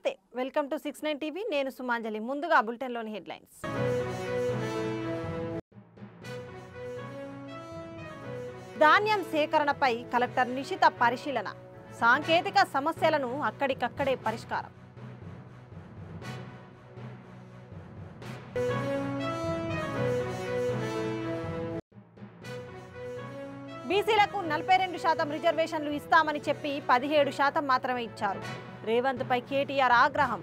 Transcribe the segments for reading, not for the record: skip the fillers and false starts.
నమస్తే welcome to 69 TV నేను సుమాంజలి ముందుగా బులెటిన్ లోని హెడ్లైన్స్ ధాన్యం సేకరణపై కలెక్టర్ నిశిత పరిశీలన సాంకేతిక సమస్యలను అక్కడికక్కడే పరిష్కారం బీసీలకు 42% రిజర్వేషన్లు ఇస్తామని చెప్పి 17% మాత్రమే ఇచ్చారు రేవంత్ పై కేటీఆర్ ఆగ్రహం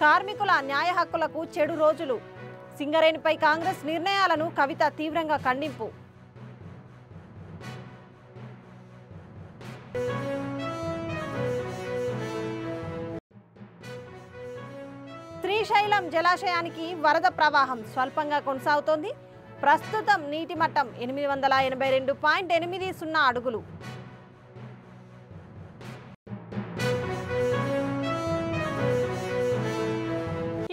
కార్మికుల న్యాయ హక్కులకు చెడు రోజులు సింగరేణిపై కాంగ్రెస్ నిర్ణయాలను కవిత తీవ్రంగా ఖండింపు శ్రీశైలం జలాశయానికి వరద ప్రవాహం స్వల్పంగా కొనసాగుతోంది ప్రస్తుతం నీటి మట్టం 882.80 అడుగులు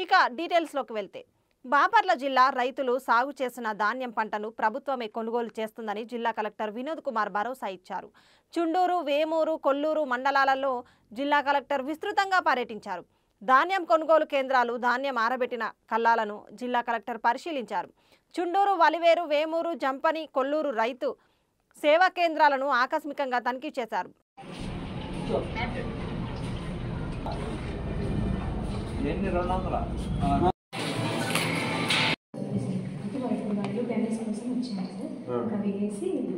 ఇక డీటెయిల్స్లోకి వెళ్తే బాపర్ల జిల్లా రైతులు సాగు చేసిన ధాన్యం పంటను ప్రభుత్వమే కొనుగోలు చేస్తుందని జిల్లా కలెక్టర్ వినోద్ కుమార్ భరోసా ఇచ్చారు చుండూరు వేమూరు కొల్లూరు మండలాలలో జిల్లా కలెక్టర్ విస్తృతంగా పర్యటించారు ధాన్యం కొనుగోలు కేంద్రాలు ధాన్యం ఆరబెట్టిన కల్లాలను జిల్లా కలెక్టర్ పరిశీలించారు చుండూరు వలివేరు వేమూరు జంపని కొల్లూరు రైతు సేవా కేంద్రాలను ఆకస్మికంగా తనిఖీ చేశారు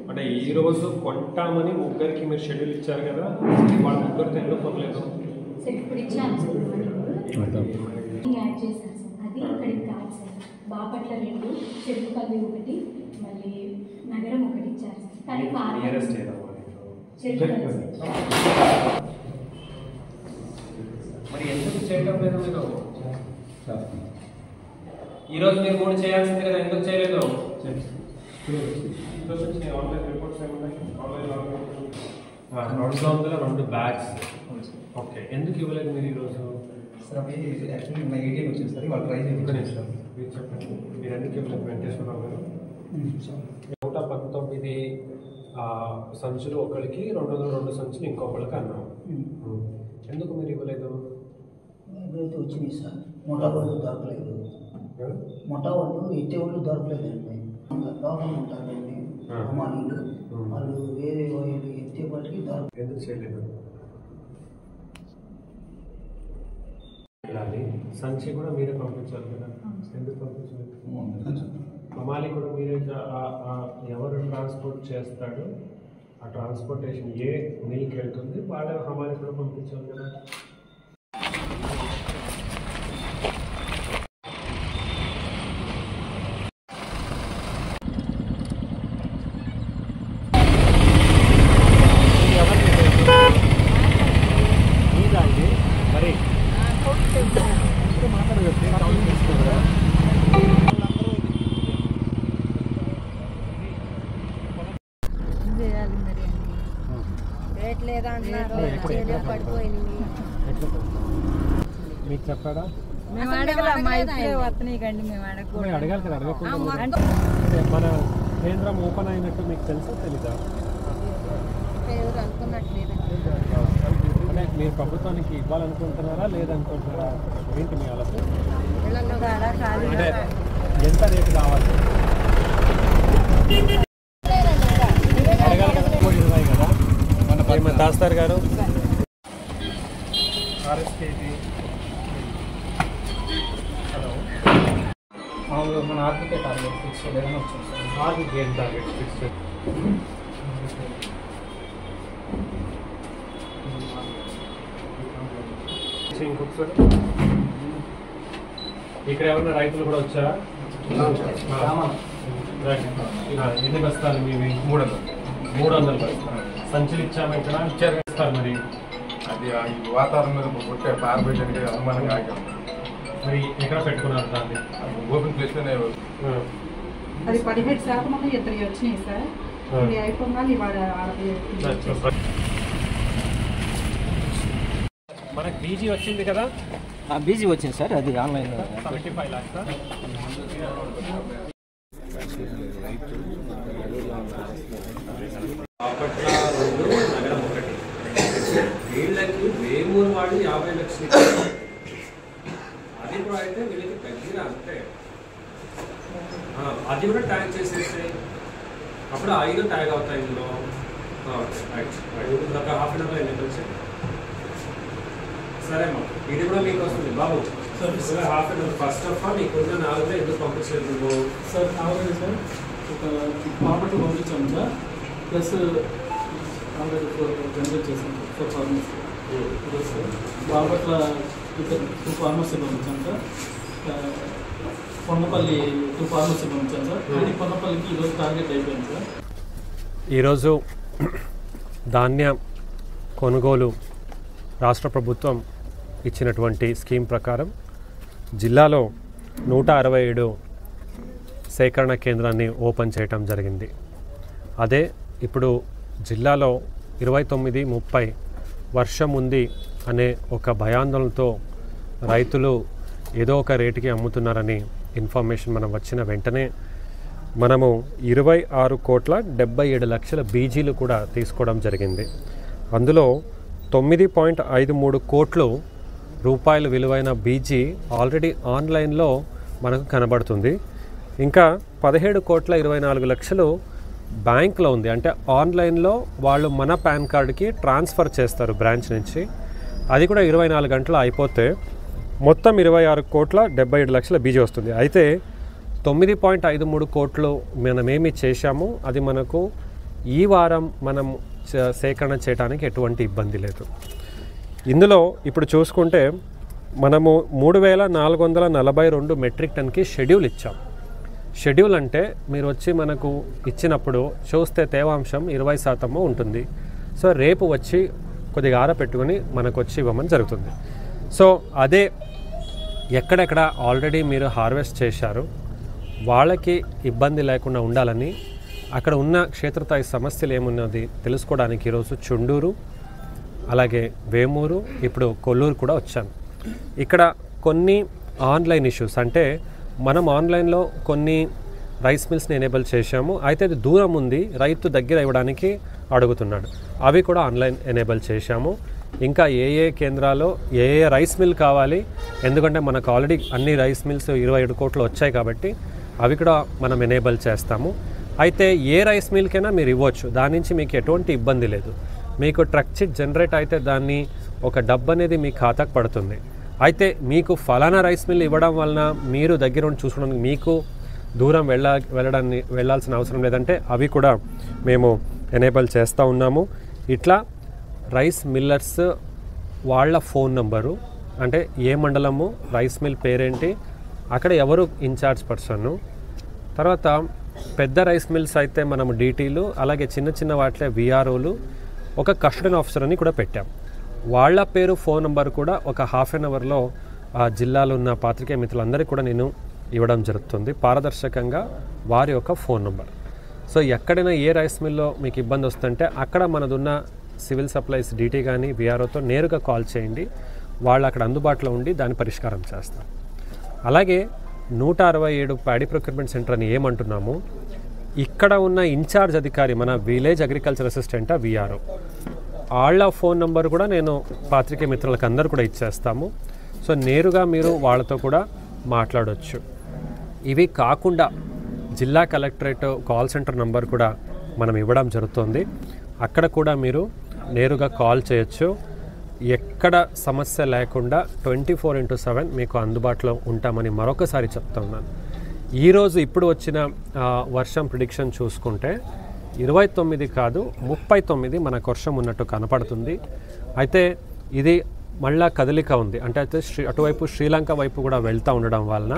అంటే ఈ రోజు కొంటామని ముగ్గురికి మీరు షెడ్యూల్ ఇచ్చారు కదా వాళ్ళ ముగ్గురితో ఎందుకు కొనలేదు ఇప్పుడు ఇచ్చాను సార్ యాడ్ చేశాను సార్ అది ఇక్కడికి కాదు సార్ బాపట్ల 2 చెరుకుపల్లి 1 మళ్ళీ నగరం 1 ఇచ్చారు సార్ మరి ఎందుకు చేయడం లేదు మీరు ఈరోజు మీరు కూడా చేయాల్సింది కదా ఎందుకు చేయలేదు ఆన్లైన్ రిపోర్ట్స్ ఏమున్నాయి ఆన్లైన్ 202 బ్యాగ్స్ ఓకే ఎందుకు ఇవ్వలేదు మీరు ఈరోజు సార్ అవి యాక్చువల్లీ నా ఏటీఎం వచ్చింది సార్ వాళ్ళు ట్రై చేయండి మీరు చెప్పండి మీరు ఎందుకు ఇవ్వలేదు వెంకటేశ్వరరావు గారు 119 సంచులు ఒకరికి 202 సంచులు ఇంకొకరికి అన్నాం ఎందుకు మీరు ఇవ్వలేదు ఎప్పుడైతే వచ్చినాయి సార్ మొట్టా వాళ్ళు దొరకలేదు మొట్టా వాళ్ళు ఎత్తే వాళ్ళు దొరకలేదండి ప్రాబ్లం ఉంటారండి అమ్మాయిలు వాళ్ళు వేరే వాళ్ళు ఎత్తే వాళ్ళకి దొరకలేదు ఎందుకు చేయలేదు సంచి కూడా మీరే పంపించాలి కదా ఎందుకు పంపించలేదు హమాలి కూడా మీరే ఎవరు ట్రాన్స్పోర్ట్ చేస్తాడు ఆ ట్రాన్స్పోర్టేషన్ ఏ మిల్కి వెళ్తుంది వాళ్ళ హమాలి కూడా పంపించాలి కదా మీకు చెప్పాడా మేము అడగాలి కదా అడగకుండా మన కేంద్రం ఓపెన్ అయినట్టు మీకు తెలుసా తెలీదా అంటే మీరు ప్రభుత్వానికి ఇవ్వాలనుకుంటున్నారా లేదనుకుంటున్నారా ఏంటి మీ ఆలోచన అంటే ఎంత రేటు కావాలి అడగాలి కదా 20 కదా మన దాస్తారు గారు ఆర్ఎస్కేది హలో మామూలుగా మన ఆర్థిక టార్గెట్ ఫిక్స్ ఏదైనా వచ్చింది సార్ ఆర్థిక ఏం టార్గెట్ ఫిక్స్ ఇంకొకసారి ఇక్కడ ఏమన్నా రైతులు కూడా వచ్చారా ఎన్ని బస్తాలు మీవి 300 బస్తాలు సంచులు ఇచ్చాము ఇక్కడ ఇచ్చారు మరి అది వాతావరణం మీద కొట్టే పారబెట్టడానికి అనుమానంగా ఆగాం మరి ఎక్కడ పెట్టుకున్నారు దాన్ని ఓపెన్ ప్లేస్లోనే అది 17% ఇద్దరు వచ్చినాయి సార్ ఇది అయిపోగానే ఇవాళ మనకు డీజీ వచ్చింది కదా బీజీ వచ్చింది సార్, అది ఆన్లైన్. 75 lakhs. బాపట్ల 2, నగరం 1. వీళ్ళకి వేమూరు వాళ్ళు 50 లక్షలు ఇచ్చారు. అది కూడా అయితే వీళ్ళకి తగ్గిన అంతే. అది కూడా ట్యాగ్ చేసేస్తే అప్పుడు 5 ట్యాగ్ అవుతాయి ఇందులో. ఒక హాఫ్ అన్ అవర్లో ఎన్ని వచ్చాయి? సరే అమ్మా, ఇది కూడా మీకు వస్తుంది బాబు. Sir half an hour. First of all మీకున్న 4 ఎందుకు పంపించలేదు నువ్వు? సార్ ఆల్రెడీ సార్ ఒక బాపట్ల పంపించాము సార్, ప్లస్ ఆల్రెడీ 4 జనరేట్ చేసాం sir farmers. Sir Bapatla 2 farmers పంపించాం సార్, కొండపల్లి 2 ఫార్మర్స్ పంపించాం సార్. ఇది కొండపల్లికి ఈరోజు టార్గెట్ అయిపోయింది సార్. ఈరోజు ధాన్య కొనుగోలు రాష్ట్ర ప్రభుత్వం ఇచ్చినటువంటి స్కీమ్ ప్రకారం జిల్లాలో 167 సేకరణ కేంద్రాన్ని ఓపెన్ చేయటం జరిగింది. అదే ఇప్పుడు జిల్లాలో 29, 30 వర్షం ఉంది అనే ఒక భయాందోళనతో రైతులు ఏదో ఒక రేటుకి అమ్ముతున్నారని ఇన్ఫర్మేషన్ మనం వచ్చిన వెంటనే మనము 26,77,00,000 బీజీలు కూడా తీసుకోవడం జరిగింది. అందులో 9.53 కోట్ల రూపాయల విలువైన బీజీ ఆల్రెడీ ఆన్లైన్లో మనకు కనబడుతుంది. ఇంకా 17,24,00,000 బ్యాంక్లో ఉంది. అంటే ఆన్లైన్లో వాళ్ళు మన పాన్ కార్డుకి ట్రాన్స్ఫర్ చేస్తారు బ్రాంచ్ నుంచి. అది కూడా 24 గంటలు అయిపోతే మొత్తం 26,77,00,000 బీజీ వస్తుంది. అయితే 9.53 కోట్లు మనమేమి చేశాము అది మనకు ఈ వారం మనం సేకరణ చేయడానికి ఎటువంటి ఇబ్బంది లేదు. ఇందులో ఇప్పుడు చూసుకుంటే మనము 3,442 మెట్రిక్ టన్కి షెడ్యూల్ ఇచ్చాం. షెడ్యూల్ అంటే మీరు వచ్చి మనకు ఇచ్చినప్పుడు చూస్తే తేవాంశం 20% ఉంటుంది. సో రేపు వచ్చి కొద్దిగా ఆరపెట్టుకొని మనకు వచ్చి ఇవ్వమని జరుగుతుంది. సో అదే ఎక్కడెక్కడ ఆల్రెడీ మీరు హార్వెస్ట్ చేశారు వాళ్ళకి ఇబ్బంది లేకుండా ఉండాలని అక్కడ ఉన్న క్షేత్రస్థాయి సమస్యలు ఏమున్నది తెలుసుకోవడానికి ఈరోజు చుండూరు, అలాగే వేమూరు, ఇప్పుడు కొల్లూరు కూడా వచ్చాను. ఇక్కడ కొన్ని ఆన్లైన్ ఇష్యూస్ అంటే మనం ఆన్లైన్లో కొన్ని రైస్ మిల్స్ని ఎనేబుల్ చేశాము. అయితే అది దూరం ఉంది, రైతు దగ్గర ఇవ్వడానికి అడుగుతున్నాడు. అవి కూడా ఆన్లైన్ ఎనేబుల్ చేశాము. ఇంకా ఏ కేంద్రాల్లో ఏ రైస్ మిల్ కావాలి, ఎందుకంటే మనకు ఆల్రెడీ అన్ని రైస్ మిల్స్ 27 కోట్లు వచ్చాయి కాబట్టి అవి కూడా మనం ఎనేబుల్ చేస్తాము. అయితే ఏ రైస్ మిల్కైనా మీరు ఇవ్వచ్చు, దాని నుంచి మీకు ఎటువంటి ఇబ్బంది లేదు. మీకు ట్రక్ చిట్ జనరేట్ అయితే దాన్ని ఒక డబ్బు అనేది మీ ఖాతాకు పడుతుంది. అయితే మీకు ఫలానా రైస్ మిల్ ఇవ్వడం వలన మీరు దగ్గర ఉండి చూసుకోవడానికి మీకు దూరం వెళ్ళాల్సిన అవసరం లేదంటే అవి కూడా మేము ఎనేబుల్ చేస్తూ ఉన్నాము. ఇట్లా రైస్ మిల్లర్స్ వాళ్ళ ఫోన్ నంబరు, అంటే ఏ మండలము, రైస్ మిల్ పేరేంటి, అక్కడ ఎవరు ఇన్ఛార్జ్ పర్సన్, తర్వాత పెద్ద రైస్ మిల్స్ అయితే మనము డీటీలు, అలాగే చిన్న చిన్న వాటిలో విఆర్ఓలు, ఒక కస్టడీ ఆఫీసర్ అని కూడా పెట్టాం. వాళ్ళ పేరు, ఫోన్ నెంబర్ కూడా ఒక హాఫ్ అన్ అవర్లో ఆ జిల్లాలో ఉన్న పాత్రికేయ మిత్రులందరికీ కూడా నేను ఇవ్వడం జరుగుతుంది, పారదర్శకంగా వారి యొక్క ఫోన్ నెంబర్. సో ఎక్కడైనా ఏ రైస్ మిల్లో మీకు ఇబ్బంది వస్తుంటే అక్కడ మనదున్న సివిల్ సప్లైస్ డీటీ కానీ విఆర్ఓతో నేరుగా కాల్ చేయండి, వాళ్ళు అక్కడ అందుబాటులో ఉండి దాన్ని పరిష్కారం చేస్తారు. అలాగే 167 ప్యాడీ ప్రొక్యూర్మెంట్ సెంటర్ అని ఏమంటున్నాము, ఇక్కడ ఉన్న ఇన్ఛార్జ్ అధికారి మన విలేజ్ అగ్రికల్చర్ అసిస్టెంట్ విఆర్ఓ వాళ్ళ ఫోన్ నెంబర్ కూడా నేను పాత్రికేయ మిత్రులకు అందరూ కూడా ఇచ్చేస్తాము. సో నేరుగా మీరు వాళ్ళతో కూడా మాట్లాడవచ్చు. ఇవి కాకుండా జిల్లా కలెక్టరేట్ కాల్ సెంటర్ నెంబర్ కూడా మనం ఇవ్వడం జరుగుతుంది. అక్కడ కూడా మీరు నేరుగా కాల్ చేయొచ్చు. ఎక్కడ సమస్య లేకుండా 24/7 మీకు అందుబాటులో ఉంటామని మరొకసారి చెప్తా ఉన్నాను. ఈరోజు ఇప్పుడు వచ్చిన వర్షం ప్రిడిక్షన్ చూసుకుంటే 29 కాదు 39 మనకు వర్షం ఉన్నట్టు కనపడుతుంది. అయితే ఇది మళ్ళా కదలిక ఉంది, అంటే అయితే అటువైపు శ్రీలంక వైపు కూడా వెళ్తూ ఉండడం వలన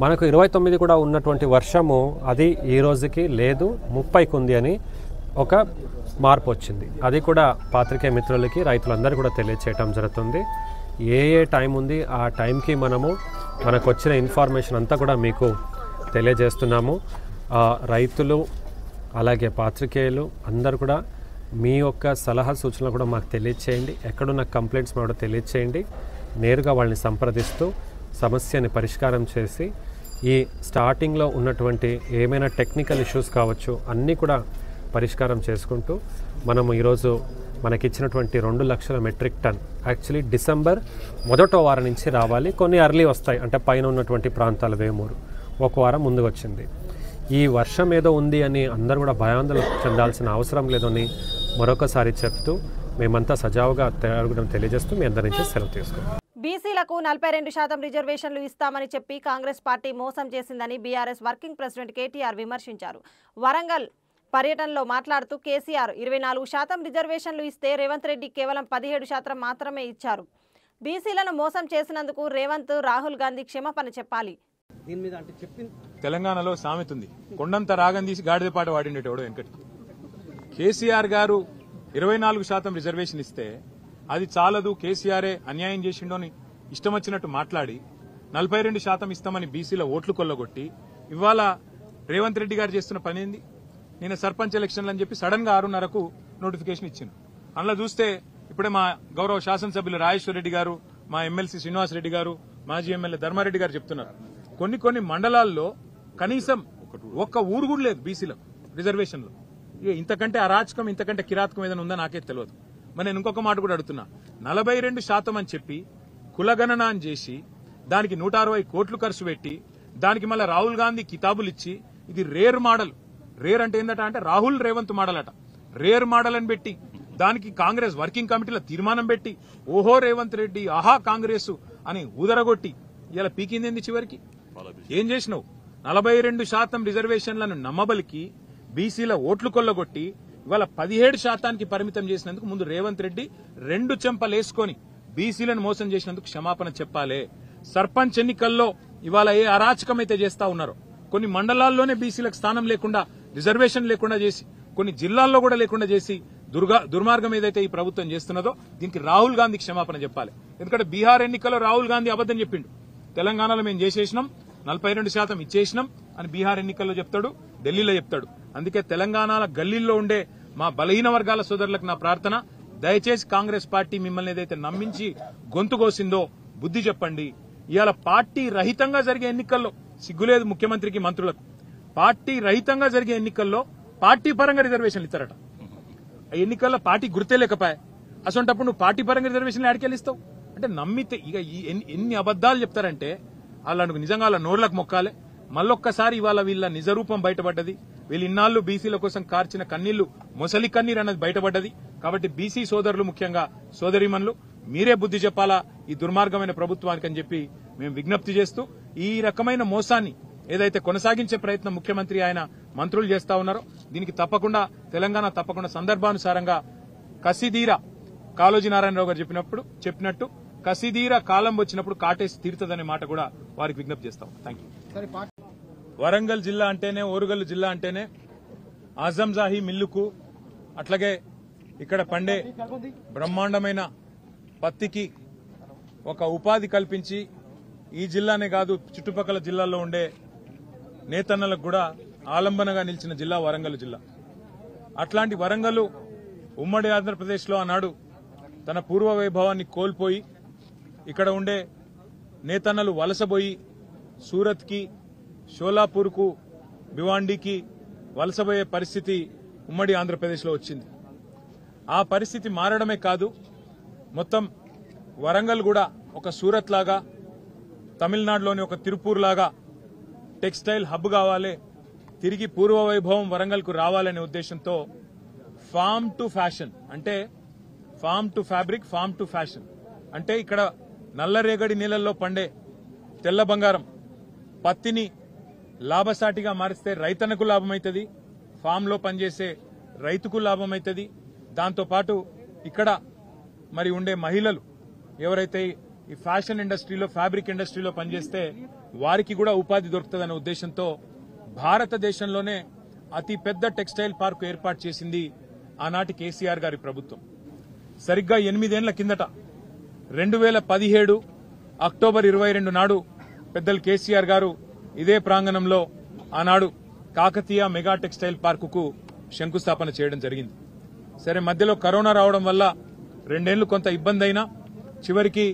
మనకు 29 కూడా ఉన్నటువంటి వర్షము అది ఈ రోజుకి లేదు, 30కి ఉంది అని ఒక మార్పు వచ్చింది. అది కూడా పాత్రికేయ మిత్రులకి రైతులందరూ కూడా తెలియచేయటం జరుగుతుంది. ఏ టైం ఉంది ఆ టైంకి మనకు వచ్చిన ఇన్ఫర్మేషన్ అంతా కూడా మీకు తెలియజేస్తున్నాము. రైతులు అలాగే పాత్రికేయులు అందరూ కూడా మీ యొక్క సలహా సూచనలు కూడా మాకు తెలియచేయండి. ఎక్కడున్న కంప్లైంట్స్ మాకు తెలియచేయండి. నేరుగా వాళ్ళని సంప్రదిస్తూ సమస్యని పరిష్కారం చేసి ఈ స్టార్టింగ్లో ఉన్నటువంటి ఏమైనా టెక్నికల్ ఇష్యూస్ కావచ్చు అన్నీ కూడా పరిష్కారం చేసుకుంటూ మనము ఈరోజు మనకిచ్చినటువంటి 2 లక్షల మెట్రిక్ టన్ యాక్చువల్లీ డిసెంబర్ మొదటి వారం నుంచి రావాలి, కొన్ని అర్లీ వస్తాయి, అంటే పైన ఉన్నటువంటి ప్రాంతాల వేమూరు ఒక వారం ముందుకు వచ్చింది. ఈ వర్షం ఏదో ఉంది అని అందరూ కూడా భయాందోళన చెందాల్సిన అవసరం లేదని మరొకసారి చెప్తూ మేమంతా సజావుగా తయారుగా తెలియజేస్తూ మీ అందరి నుంచి సెలవు తీసుకుంటాం. బీసీలకు 42% రిజర్వేషన్లు ఇస్తామని చెప్పి కాంగ్రెస్ పార్టీ మోసం చేసిందని బీఆర్ఎస్ వర్కింగ్ ప్రెసిడెంట్ కేటీఆర్ విమర్శించారు. వరంగల్ పర్యటనలో మాట్లాడుతూ కేసీఆర్ 24% రిజర్వేషన్లు ఇస్తే రేవంత్ రెడ్డి కేవలం 17% మాత్రమే ఇచ్చారు. బీసీలను మోసం చేసినందుకు రేవంత్ రాహుల్ గాంధీ క్షమాపణ చెప్పాలి. తెలంగాణలో సామెత ఉంది, కొండంత రాగం తీసి గాడిద పాట వాడిండేటోడు వెంకటి. కేసీఆర్ గారు 24% రిజర్వేషన్ ఇస్తే అది చాలదు, కేసీఆరే అన్యాయం చేసిండో అని ఇష్టం వచ్చినట్టు మాట్లాడి 42% ఇస్తామని బీసీల ఓట్లు కొల్లగొట్టి ఇవాళ రేవంత్ రెడ్డి గారు చేస్తున్న పని ఏంది? నేను సర్పంచ్ ఎలక్షన్లు అని చెప్పి సడన్ గా 6:30కు నోటిఫికేషన్ ఇచ్చింది. అందులో చూస్తే ఇప్పుడే మా గౌరవ శాసనసభ్యులు రాజేశ్వర రెడ్డి గారు, మా ఎమ్మెల్సీ శ్రీనివాసరెడ్డి గారు, మాజీ ఎమ్మెల్యే ధర్మారెడ్డి గారు చెప్తున్నారు, కొన్ని మండలాల్లో కనీసం ఒక్క ఊరు కూడా లేదు బీసీలకు రిజర్వేషన్లో. ఇంతకంటే అరాచకం, ఇంతకంటే కిరాతకం ఏదైనా ఉందో నాకే తెలియదు. మరి నేను ఇంకొక మాట కూడా అడుగుతున్నా, 42% అని చెప్పి కులగణన అని చేసి దానికి 160 కోట్లు ఖర్చు పెట్టి దానికి మళ్ళీ రాహుల్ గాంధీ కితాబులు ఇచ్చి ఇది రేర్ మోడల్, రేర్ అంటే ఏందట అంటే రాహుల్ రేవంత్ మోడల్ అట, రేర్ మోడల్ అని పెట్టి దానికి కాంగ్రెస్ వర్కింగ్ కమిటీలో తీర్మానం పెట్టి ఓహో రేవంత్ రెడ్డి ఆహా కాంగ్రెస్ అని ఊదరగొట్టి ఇలా పీకింది చివరికి. ఏం చేసినావు? 42% రిజర్వేషన్లను నమ్మబలికి బీసీల ఓట్లు కొల్లగొట్టి ఇవాళ 17%కి పరిమితం చేసినందుకు ముందు రేవంత్ రెడ్డి 2 చెంపలేసుకొని బీసీలను మోసం చేసినందుకు క్షమాపణ చెప్పాలి. సర్పంచ్ ఎన్నికల్లో ఇవాళ ఏ అరాచకమైతే చేస్తా ఉన్నారో, కొన్ని మండలాల్లోనే బీసీలకు స్థానం లేకుండా, రిజర్వేషన్ లేకుండా చేసి, కొన్ని జిల్లాల్లో కూడా లేకుండా చేసి దుర్మార్గం ఏదైతే ఈ ప్రభుత్వం చేస్తున్నదో దీనికి రాహుల్ గాంధీ క్షమాపణ చెప్పాలి. ఎందుకంటే బీహార్ ఎన్నికల్లో రాహుల్ గాంధీ అబద్దం చెప్పిండు, తెలంగాణలో మేము చేసేసినాం 42% ఇచ్చేసినాం అని బీహార్ ఎన్నికల్లో చెప్తాడు, ఢిల్లీలో చెప్తాడు. అందుకే తెలంగాణ గల్లీల్లో ఉండే మా బలహీన వర్గాల సోదరులకు నా ప్రార్థన, దయచేసి కాంగ్రెస్ పార్టీ మిమ్మల్ని ఏదైతే నమ్మించి గొంతు కోసిందో బుద్ధి చెప్పండి. ఇవాళ పార్టీ రహితంగా జరిగే ఎన్నికల్లో సిగ్గులేదు ముఖ్యమంత్రికి, మంత్రులకు. పార్టీ రహితంగా జరిగే ఎన్నికల్లో పార్టీ పరంగా రిజర్వేషన్లు ఇస్తారట. ఆ ఎన్నికల్లో పార్టీ గుర్తే లేకపోయా, అసొంటప్పుడు నువ్వు పార్టీ పరంగా రిజర్వేషన్లు ఆడికెళ్ళిస్తావు అంటే నమ్మితే ఇక ఎన్ని అబద్దాలు చెప్తారంటే వాళ్ళకు నిజంగా వాళ్ళ నోర్లకు మొక్కాలే. మళ్ళొక్కసారి ఇవాళ వీళ్ళ నిజరూపం బయటపడ్డది. వీళ్ళు ఇన్నాళ్లు బీసీల కోసం కార్చిన కన్నీళ్లు మొసలి కన్నీరు అన్నది బయటపడ్డది. కాబట్టి బీసీ సోదరులు, ముఖ్యంగా సోదరీమణులు, మీరే బుద్ధి చెప్పాలా ఈ దుర్మార్గమైన ప్రభుత్వానికి అని చెప్పి మేము విజ్ఞప్తి చేస్తూ, ఈ రకమైన మోసాన్ని ఏదైతే కొనసాగించే ప్రయత్నం ముఖ్యమంత్రి ఆయన మంత్రులు చేస్తా ఉన్నారో దీనికి తెలంగాణ తప్పకుండా సందర్భానుసారంగా కసిదీరా, కాళోజీ నారాయణరావు గారు చెప్పినట్టు కసిదీరా కాలం వచ్చినప్పుడు కాటేసి తీరుతుందనే మాట కూడా వారికి విజ్ఞప్తి చేస్తాం. Thank you. వరంగల్ జిల్లా అంటేనే, ఓరుగల్లు జిల్లా అంటేనే ఆజంజాహి మిల్లుకు, అట్లాగే ఇక్కడ పండే బ్రహ్మాండమైన పత్తికి ఒక ఉపాధి కల్పించి ఈ జిల్లానే కాదు చుట్టుపక్కల జిల్లాల్లో ఉండే నేతన్నలకు కూడా ఆలంబనగా నిలిచిన జిల్లా వరంగల్ జిల్లా. అట్లాంటి వరంగల్ ఉమ్మడి ఆంధ్రప్రదేశ్లో ఆనాడు తన పూర్వ వైభవాన్ని కోల్పోయి ఇక్కడ ఉండే నేతన్నలు వలసపోయి సూరత్కి, షోలాపూర్కు, భివాండికి వలసపోయే పరిస్థితి ఉమ్మడి ఆంధ్రప్రదేశ్లో వచ్చింది. ఆ పరిస్థితి మారడమే కాదు, మొత్తం వరంగల్ కూడా ఒక సూరత్ లాగా, తమిళనాడులోని ఒక తిరుపూర్ లాగా టెక్స్టైల్ హబ్ కావాలి, తిరిగి పూర్వ వైభవం వరంగల్కు రావాలనే ఉద్దేశంతో ఫార్మ్ టు ఫ్యాషన్ అంటే farm to fabric, farm to fashion అంటే ఇక్కడ నల్లరేగడి నీళ్లలో పండే తెల్ల బంగారం పత్తిని లాభసాటిగా మారిస్తే రైతన్నకు లాభమవుతుంది, ఫామ్లో పనిచేసే రైతుకు లాభమవుతుంది. దాంతోపాటు ఇక్కడ మరి ఉండే మహిళలు ఎవరైతే ఈ ఫ్యాషన్ ఇండస్ట్రీలో, ఫ్యాబ్రిక్ ఇండస్ట్రీలో పనిచేస్తే వారికి కూడా ఉపాధి దొరుకుతుందనే ఉద్దేశంతో భారతదేశంలోనే అతి పెద్ద టెక్స్టైల్ పార్కు ఏర్పాటు చేసింది ఆనాటి కేసీఆర్ గారి ప్రభుత్వం. సరిగ్గా 8 ఏళ్ల కిందట 2017 అక్టోబర్ 22 నాడు పెద్దలు కేసీఆర్ గారు ఇదే ప్రాంగణంలో ఆనాడు కాకతీయ మెగా టెక్స్టైల్ పార్కుకు శంకుస్థాపన చేయడం జరిగింది. సరే, మధ్యలో కరోనా రావడం వల్ల 2 ఏళ్లు కొంత ఇబ్బంది అయినా చివరికి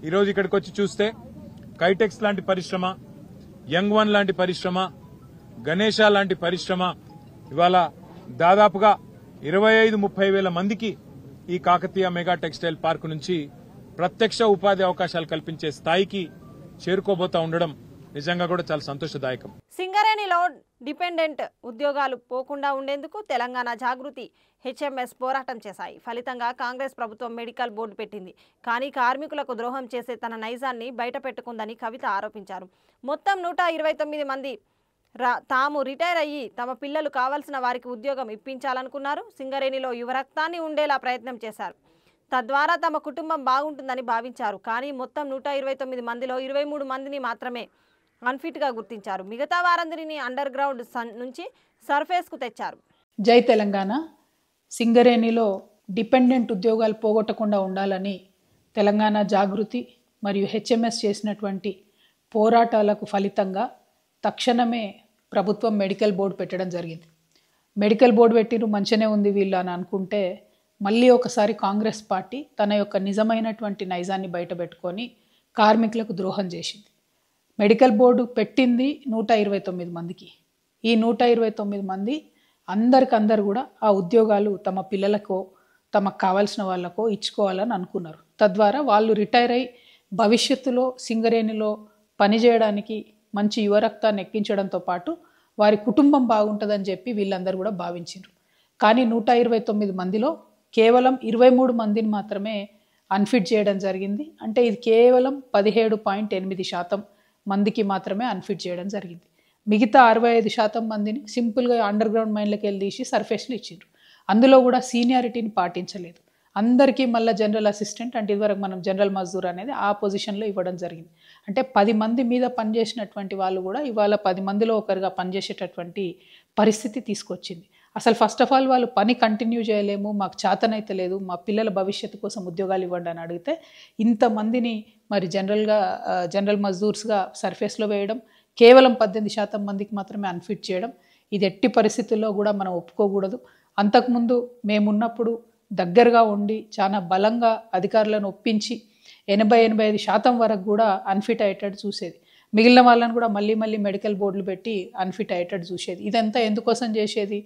ఈరోజు ఇక్కడికి వచ్చి చూస్తే కైటెక్స్ లాంటి పరిశ్రమ, యంగ్ వన్ లాంటి పరిశ్రమ, గణేష లాంటి పరిశ్రమ ఇవాళ దాదాపుగా 25-30 వేల మందికి ఈ కాకతీయ మెగా టెక్స్టైల్ పార్క్ నుంచి ప్రత్యక్ష ఉపాధి అవకాశాలు కల్పించే స్థాయికి చేరుకోబోతా ఉండడం నిజంగా కూడా చాలా సంతోషదాయకం. సింగరేణిలో డిపెండెంట్ ఉద్యోగాలు పోకుండా ఉండేందుకు తెలంగాణ జాగృతి హెచ్ఎంఎస్ పోరాటం చేశాయి. ఫలితంగా కాంగ్రెస్ ప్రభుత్వం మెడికల్ బోర్డు పెట్టింది. కానీ కార్మికులకు ద్రోహం చేసే తన నైజాన్ని బయటపెట్టుకుందని కవిత ఆరోపించారు. మొత్తం 129 మంది తాము రిటైర్ అయ్యి తమ పిల్లలు కావాల్సిన వారికి ఉద్యోగం ఇప్పించాలనుకున్నారు. సింగరేణిలో యువరక్తాన్ని ఉండేలా ప్రయత్నం చేశారు. తద్వారా తమ కుటుంబం బాగుంటుందని భావించారు. కానీ మొత్తం 129 మందిలో 23 మందిని మాత్రమే అన్ఫిట్గా గుర్తించారు. మిగతా వారందరినీ అండర్ గ్రౌండ్ నుంచి సర్ఫేస్కు తెచ్చారు. జై తెలంగాణ. సింగరేణిలో డిపెండెంట్ ఉద్యోగాలు పోగొట్టకుండా ఉండాలని తెలంగాణ జాగృతి మరియు హెచ్ఎంఎస్ చేసినటువంటి పోరాటాలకు ఫలితంగా తక్షణమే ప్రభుత్వం మెడికల్ బోర్డు పెట్టడం జరిగింది. మెడికల్ బోర్డు పెట్టిరు మంచిగానే ఉంది వీళ్ళు అని అనుకుంటే మళ్ళీ ఒకసారి కాంగ్రెస్ పార్టీ తన యొక్క నిజమైనటువంటి నైజాన్ని బయటపెట్టుకొని కార్మికులకు ద్రోహం చేసింది. మెడికల్ బోర్డు పెట్టింది 129 మందికి. ఈ 129 మంది అందరికందరు కూడా ఆ ఉద్యోగాలు తమ పిల్లలకో తమకు కావాల్సిన వాళ్ళకో ఇచ్చుకోవాలని అనుకున్నారు. తద్వారా వాళ్ళు రిటైర్ అయ్యి భవిష్యత్తులో సింగరేణిలో పనిచేయడానికి మంచి యువరక్తాన్ని ఎక్కించడంతో పాటు వారి కుటుంబం బాగుంటుందని చెప్పి వీళ్ళందరూ కూడా భావించారు. కానీ 129 మందిలో కేవలం 23 మందిని మాత్రమే అన్ఫిట్ చేయడం జరిగింది. అంటే ఇది కేవలం 17.8% మందికి మాత్రమే అన్ఫిట్ చేయడం జరిగింది. మిగతా 65% మందిని సింపుల్గా అండర్ గ్రౌండ్ మైన్లోకి వెళ్ళి తీసి సర్ఫేస్లు ఇచ్చిండ్రు. అందులో కూడా సీనియారిటీని పాటించలేదు. అందరికీ మళ్ళీ జనరల్ అసిస్టెంట్ అంటే ఇదివరకు మనం జనరల్ మజ్దూర్ అనేది ఆ పొజిషన్లో ఇవ్వడం జరిగింది. అంటే 10 మంది మీద పనిచేసినటువంటి వాళ్ళు కూడా ఇవాళ 10 మందిలో ఒకరుగా పనిచేసేటటువంటి పరిస్థితి తీసుకొచ్చింది. అసలు ఫస్ట్ ఆఫ్ ఆల్ వాళ్ళు పని కంటిన్యూ చేయలేము, మాకు చేతనైతే లేదు, మా పిల్లల భవిష్యత్తు కోసం ఉద్యోగాలు ఇవ్వండి అని అడిగితే ఇంతమందిని మరి జనరల్ మజ్దూర్స్గా సర్ఫేస్లో వేయడం, కేవలం 18% మందికి మాత్రమే అన్ఫిట్ చేయడం, ఇది ఎట్టి పరిస్థితుల్లో కూడా మనం ఒప్పుకోకూడదు. అంతకుముందు మేమున్నప్పుడు దగ్గరగా ఉండి చాలా బలంగా అధికారులను ఒప్పించి 80-85% వరకు కూడా అన్ఫిట్ అయ్యేటట్టు చూసేది. మిగిలిన వాళ్ళని కూడా మళ్ళీ మెడికల్ బోర్డులు పెట్టి అన్ఫిట్ అయ్యేటట్టు చూసేది. ఇదంతా ఎందుకోసం చేసేది?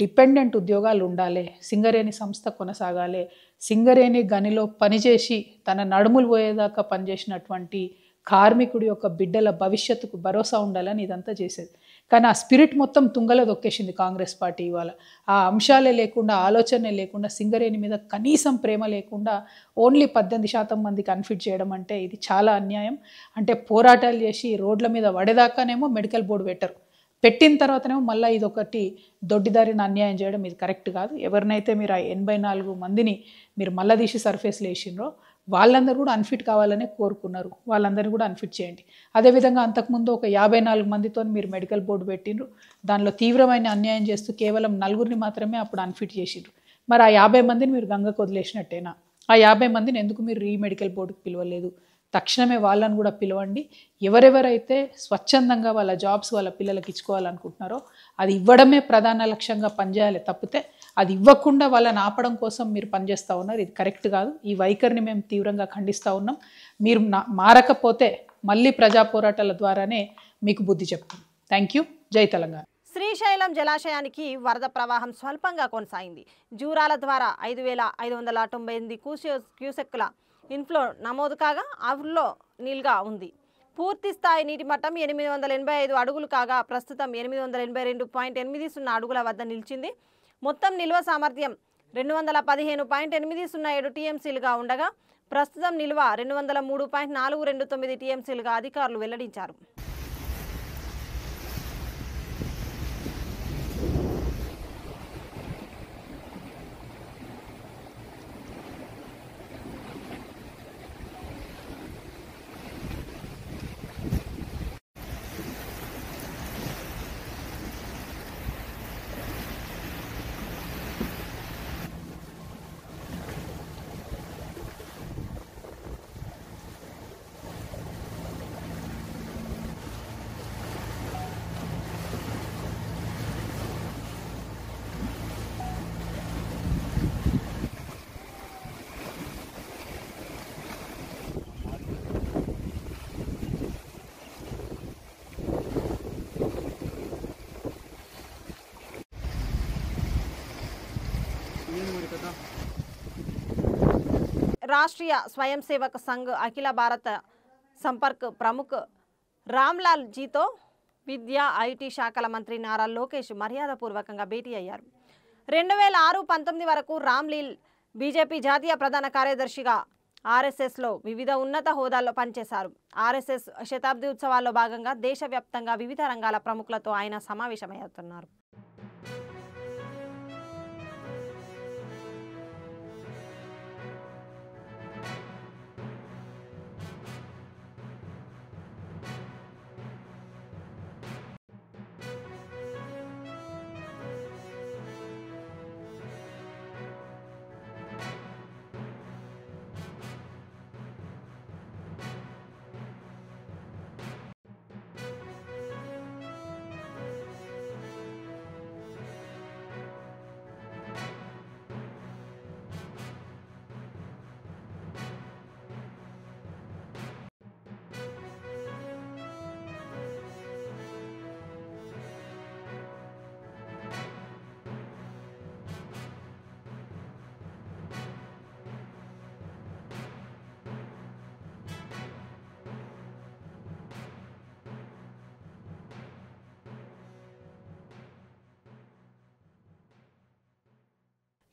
డిపెండెంట్ ఉద్యోగాలు ఉండాలి, సింగరేణి సంస్థ కొనసాగాలి, సింగరేణి గనిలో పనిచేసి తన నడుములు పోయేదాకా పనిచేసినటువంటి కార్మికుడి యొక్క బిడ్డల భవిష్యత్తుకు భరోసా ఉండాలని ఇదంతా చేసేది. కానీ ఆ స్పిరిట్ మొత్తం తుంగలో దొక్కేసింది కాంగ్రెస్ పార్టీ. ఇవాళ ఆ అంశాలే లేకుండా, ఆలోచనే లేకుండా, సింగరేణి మీద కనీసం ప్రేమ లేకుండా ఓన్లీ 18% మందికి అన్ఫిట్ చేయడం అంటే ఇది చాలా అన్యాయం. అంటే పోరాటాలు చేసి రోడ్ల మీద పడేదాకానేమో మెడికల్ బోర్డు పెట్టిన తర్వాతనేమో మళ్ళీ ఇదొకటి దొడ్డిదారిని అన్యాయం చేయడం ఇది కరెక్ట్ కాదు. ఎవరినైతే మీరు ఆ 84 మందిని మీరు మళ్ళీ తీసి సర్ఫేస్లో వేసిండ్రో వాళ్ళందరూ కూడా అన్ఫిట్ కావాలనే కోరుకున్నారు. వాళ్ళందరినీ కూడా అన్ఫిట్ చేయండి. అదేవిధంగా అంతకుముందు ఒక 54 మందితో మీరు మెడికల్ బోర్డు పెట్టిండ్రు. దానిలో తీవ్రమైన అన్యాయం చేస్తూ కేవలం 4 మాత్రమే అప్పుడు అన్ఫిట్ చేసిండ్రు. మరి ఆ 50 మందిని మీరు గంగకు వదిలేసినట్టేనా? ఆ 50 మందిని ఎందుకు మీరు మెడికల్ బోర్డుకి పిలవలేదు? తక్షణమే వాళ్ళని కూడా పిలవండి. ఎవరెవరైతే స్వచ్ఛందంగా వాళ్ళ జాబ్స్ వాళ్ళ పిల్లలకి ఇచ్చుకోవాలనుకుంటున్నారో అది ఇవ్వడమే ప్రధాన లక్ష్యంగా పనిచేయాలి తప్పితే అది ఇవ్వకుండా వాళ్ళని ఆపడం కోసం మీరు పనిచేస్తూ ఉన్నారు. ఇది కరెక్ట్ కాదు. ఈ వైఖరిని మేము తీవ్రంగా ఖండిస్తూ ఉన్నాం. మీరు మారకపోతే మళ్ళీ ప్రజా పోరాటాల ద్వారానే మీకు బుద్ధి చెప్తాం. Thank you. జై తెలంగాణ. శ్రీశైలం జలాశయానికి వరద ప్రవాహం స్వల్పంగా కొనసాగింది. జూరాల ద్వారా 5,598 క్యూసెక్కుల ఇన్ఫ్లో నమోదు కాగా అవుట్లో నీల్గా ఉంది. పూర్తి స్థాయి నీటి మట్టం 885 అడుగులు కాగా ప్రస్తుతం 882.80 అడుగుల వద్ద నిలిచింది. మొత్తం నిల్వ సామర్థ్యం 215.807 టీఎంసీలుగా ఉండగా ప్రస్తుతం నిల్వ 203.429 టీఎంసీలుగా అధికారులు వెల్లడించారు. రాష్ట్రీయ స్వయం సేవక్ సంఘ్ అఖిల భారత సంపర్క్ ప్రముఖ్ రామ్లాల్ జీతో విద్యా ఐటీ శాఖల మంత్రి నారా లోకేష్ మర్యాదపూర్వకంగా భేటీ అయ్యారు. 2006-19 వరకు రామ్లీల్ బీజేపీ జాతీయ ప్రధాన కార్యదర్శిగా ఆర్ఎస్ఎస్లో వివిధ ఉన్నత హోదాల్లో పనిచేశారు. ఆర్ఎస్ఎస్ శతాబ్ది ఉత్సవాల్లో భాగంగా దేశవ్యాప్తంగా వివిధ రంగాల ప్రముఖులతో ఆయన సమావేశమవుతున్నారు.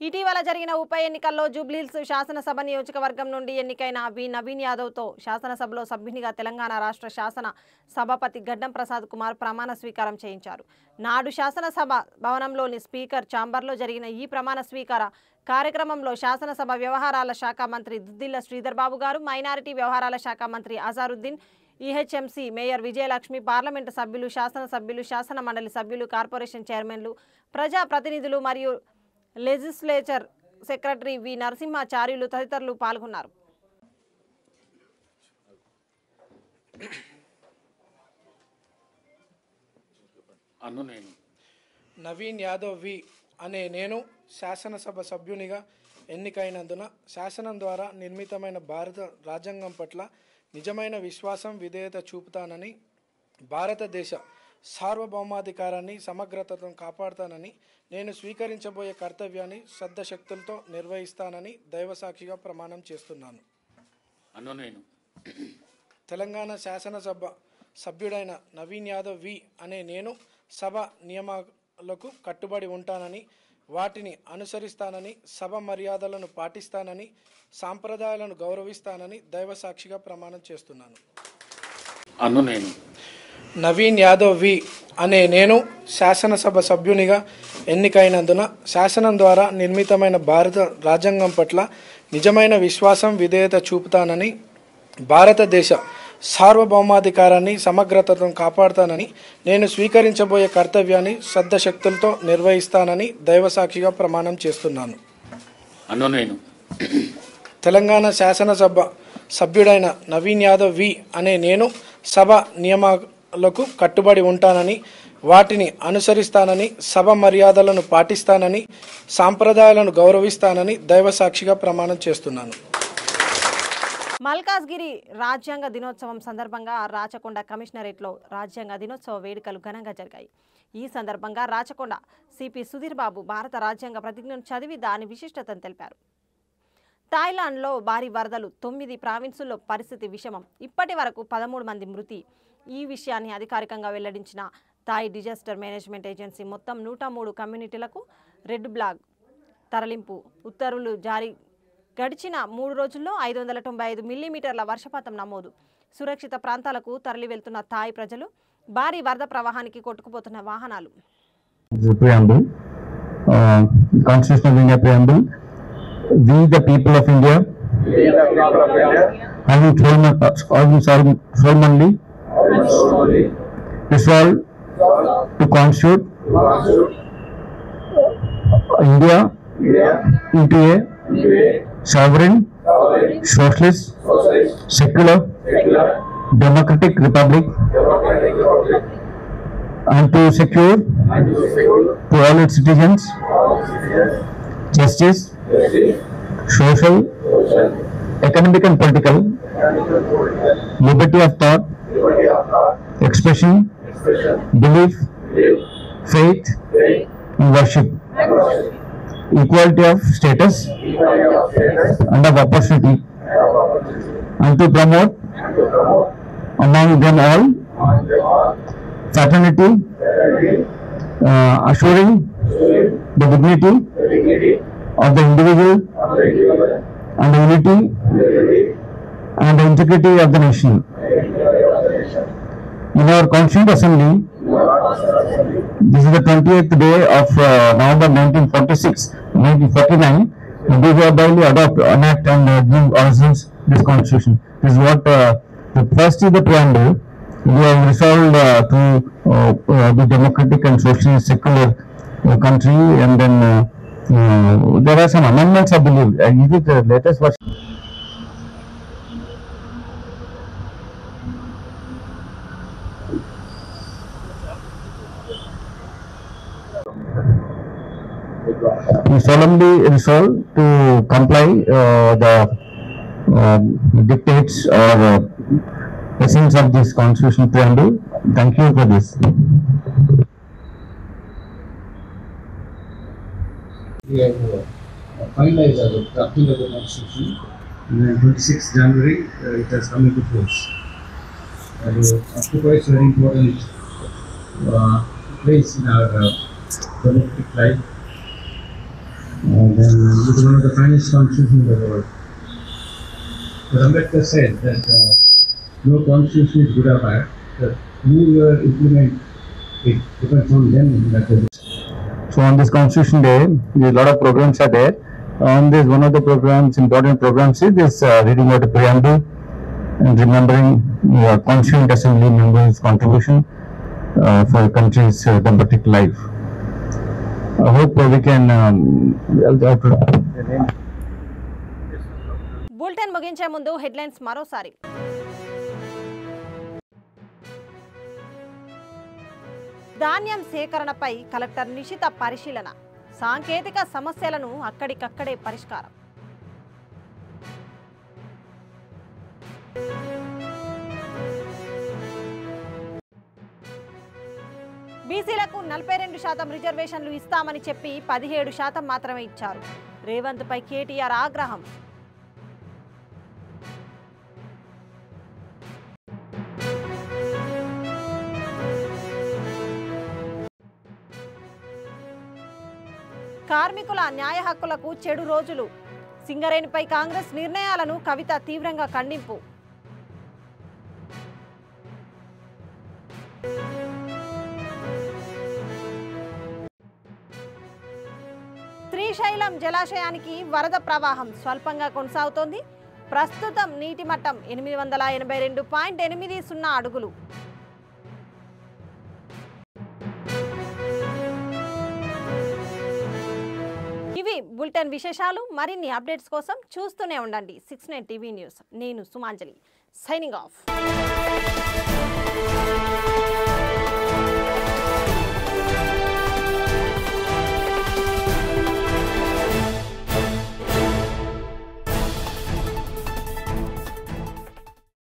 ఇటీవల జరిగిన ఉప ఎన్నికల్లో జూబ్లీహిల్స్ శాసనసభ నియోజకవర్గం నుండి ఎన్నికైన నవీన్ యాదవ్తో శాసనసభలో సభ్యునిగా తెలంగాణ రాష్ట్ర శాసన సభాపతి గడ్డం ప్రసాద్ కుమార్ ప్రమాణ స్వీకారం చేయించారు. నాడు శాసనసభ భవనంలోని స్పీకర్ ఛాంబర్లో జరిగిన ఈ ప్రమాణ స్వీకార కార్యక్రమంలో శాసనసభ వ్యవహారాల శాఖ మంత్రి దుద్దిల్ల శ్రీధర్ బాబు గారు, మైనారిటీ వ్యవహారాల శాఖ మంత్రి అజారుద్దీన్, ఈహెచ్ఎంసీ మేయర్ విజయలక్ష్మి, పార్లమెంటు సభ్యులు, శాసనసభ్యులు, శాసన మండలి సభ్యులు, కార్పొరేషన్ చైర్మన్లు, ప్రజా ప్రతినిధులు మరియు లెజిస్లేచర్ సెక్రటరీ వి నరసింహాచార్యులు తదితరులు పాల్గొన్నారు. నవీన్ యాదవ్ వి అనే నేను శాసనసభ సభ్యునిగా ఎన్నికైనందున శాసనం ద్వారా నిర్మితమైన భారత రాజ్యాంగం పట్ల నిజమైన విశ్వాసం, విధేయత చూపుతానని, భారతదేశ సార్వభౌమాధికారాన్ని, సమగ్రతను కాపాడుతానని, నేను స్వీకరించబోయే కర్తవ్యాన్ని శ్రద్ధశక్తులతో నిర్వహిస్తానని దైవసాక్షిగా ప్రమాణం చేస్తున్నాను. తెలంగాణ శాసనసభ సభ్యుడైన నవీన్ యాదవ్ వి అనే నేను సభ నియమాలకు కట్టుబడి ఉంటానని, వాటిని అనుసరిస్తానని, సభ మర్యాదలను పాటిస్తానని, సాంప్రదాయాలను గౌరవిస్తానని దైవసాక్షిగా ప్రమాణం చేస్తున్నాను. నవీన్ యాదవ్ వి అనే నేను శాసనసభ సభ్యునిగా ఎన్నికైనందున శాసనం ద్వారా నిర్మితమైన భారత రాజ్యాంగం పట్ల నిజమైన విశ్వాసం, విధేయత చూపుతానని, భారతదేశ సార్వభౌమాధికారాన్ని, సమగ్రతను కాపాడుతానని, నేను స్వీకరించబోయే కర్తవ్యాన్ని శ్రద్ధశక్తులతో నిర్వహిస్తానని దైవసాక్షిగా ప్రమాణం చేస్తున్నాను. తెలంగాణ శాసనసభ సభ్యుడైన నవీన్ యాదవ్ వి అనే నేను సభ నియమాలకు కట్టుబడి ఉంటానని, వాటిని అనుసరిస్తానని, సభ మర్యాదలను పాటిస్తానని, సాంప్రదాయాలను గౌరవిస్తానని దైవసాక్షిగా ప్రమాణం చేస్తున్నాను. మల్కాజ్గిరి రాజ్యాంగ దినోత్సవం సందర్భంగా రాచకొండ కమిషనరేట్లో రాజ్యాంగ దినోత్సవ వేడుకలు ఘనంగా జరిగాయి. ఈ సందర్భంగా రాచకొండ సిపి సుధీర్ బాబు భారత రాజ్యాంగ ప్రతిజ్ఞను చదివి దాని విశిష్టతను తెలిపారు. థాయిలాండ్లో భారీ వరదలు, 9 ప్రావిన్సుల్లో పరిస్థితి విషమం, ఇప్పటి వరకు 13 మంది మృతి. ఈ విషయాన్ని అధికారికంగా వెల్లడించిన థాయ్ డిజాస్టర్ మేనేజ్మెంట్ ఏజెన్సీ మొత్తం 103 కమ్యూనిటీలకు రెడ్ బ్లాక్ తరలింపు ఉత్తర్వులు జారీ. గడిచిన 3 రోజుల్లో 595 మిల్లీమీటర్ల వర్షపాతం నమోదు. సురక్షిత ప్రాంతాలకు తరలి వెళ్తున్న థాయ్ ప్రజలు, భారీ వరద ప్రవాహానికి కొట్టుకుపోతున్న వాహనాలు. We the people of India having solemnly resolved to constitute India into a sovereign, socialist, secular, democratic republic, and to secure to all its citizens justice, social, economic and political liberty of thought, expression, belief, faith and worship, equality of status and of opportunity, and to promote among them all fraternity, assuring the dignity of the individual and the unity and the integrity of the nation. In our Constituent Assembly, this is the 20th day of November 1949, and we hereby adopt, enact and give ourselves this Constitution. This is what the first is the preamble. We have resolved to be democratic and socially secular country, and then there are some amendments, I believe. Is it the latest version? We solemnly resolve to comply the dictates or essence of this Constitution preamble. Thank you for this. We have finalized the drafting of the Constitution, and on 26th January it has come into force. And occupies very important place in our democratic life. And it is one of the finest constitutions in the world. But Ambedkar said that no constitution is good or bad, that who will implement it depends on them. So on this Constitution Day, a lot of programs are there. On this, one of the programs, important programs, is this reading of the preamble and remembering Constituent Assembly members' contribution for the country's democratic life. I hope we can. Bulletin ముగించే ముందు headlines మరోసారి. ధాన్యం సేకరణపై collector నిశిత పరిశీలన, సాంకేతిక సమస్యలను అక్కడికక్కడే పరిష్కారం. బీసీలకు 42% రిజర్వేషన్లు ఇస్తామని చెప్పి 17% మాత్రమే ఇచ్చారు. రేవంత్ పై కేటీఆర్ ఆగ్రహం. కార్మికుల న్యాయ హక్కులకు చెడు రోజులు, సింగరేణిపై కాంగ్రెస్ నిర్ణయాలను కవిత తీవ్రంగా ఖండింపు. శ్రీశైలం జలాశయానికి వరద ప్రవాహం స్వల్పంగా కొనసాగుతోంది. ప్రస్తుతం నీటి మట్టం 882.80 అడుగులు. ఇవి బులెటిన్ విశేషాలు. మరిన్ని అప్డేట్స్ కోసం చూస్తూనే ఉండండి 69 టీవీ న్యూస్. నేను సుమాంజలి, సైనింగ్ ఆఫ్.